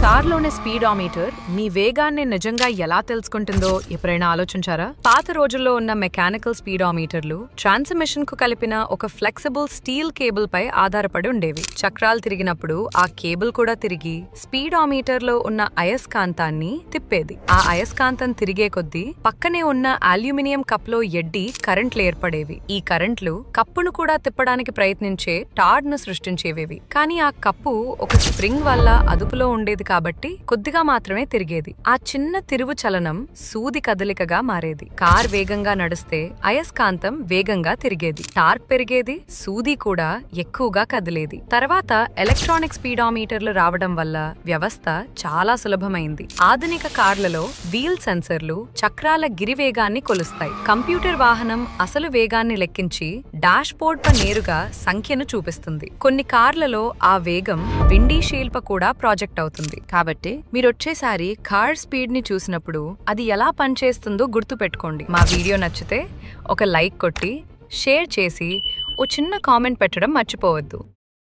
కార్లోని speedometer మీ వేగాన్ని నిజంగా ఎలా తెలుసుకుంటుందో ఎప్పుడైనా ఆలోచించారా? పాత రోజుల్లో ఉన్న మెకానికల్ స్పీడోమీటర్లు ట్రాన్స్మిషన్ కు కలిపిన ఒక ఫ్లెక్సిబుల్ స్టీల్ కేబుల్ పై ఆధారపడి ఉండేవి. చక్రాలు తిరిగినప్పుడు ఆ కేబుల్ కూడా తిరిగి స్పీడోమీటర్ లో ఉన్న అయస్కాంతాన్ని తిప్పేది. ఆ అయస్కాంతం తిరిగే కొద్దీ పక్కనే ఉన్న అల్యూమినియం కప్ లో ఎడ్డి కరెంట్లు ఏర్పడేవి. ఈ కరెంట్లు కప్పును కూడా తిప్పడానికి ప్రయత్నించే టాడ్ ను సృష్టించేవేవి. కానీ ఆ కప్పు ఒక స్ప్రింగ్ వల్ల అదుపులో ఉండేది కాబట్టి కొద్దిగా మాత్రమే తిరిగేది. ఆ చిన్న తిరువు చలనం సూది కదలికగా మారేది. కార్ వేగంగా నడిస్తే అయస్కాంతం వేగంగా తిరిగేది, టార్క్ పెరిగేది, సూది కూడా ఎక్కువగా కదిలేది. తర్వాత ఎలక్ట్రానిక్ స్పీడోమీటర్లు రావడం వల్ల వ్యవస్థ చాలా సులభమైంది. ఆధునిక కార్లలో వీల్ సెన్సర్లు చక్రాల గిరివేగాన్ని కొలుస్తాయి. కంప్యూటర్ వాహనం అసలు వేగాన్ని లెక్కించి డాష్ బోర్డ్ పై నేరుగా సంఖ్యను చూపిస్తుంది. కొన్ని కార్లలో ఆ వేగం విండీ షీల్డ్ కూడా ప్రాజెక్ట్ అవుతుంది. కాబట్టి మీరొచ్చేసారి కార్ స్పీడ్ ని చూసినప్పుడు అది ఎలా పనిచేస్తుందో గుర్తు పెట్టుకోండి. మా వీడియో నచ్చితే ఒక లైక్ కొట్టి షేర్ చేసి ఓ చిన్న కామెంట్ పెట్టడం మర్చిపోవద్దు.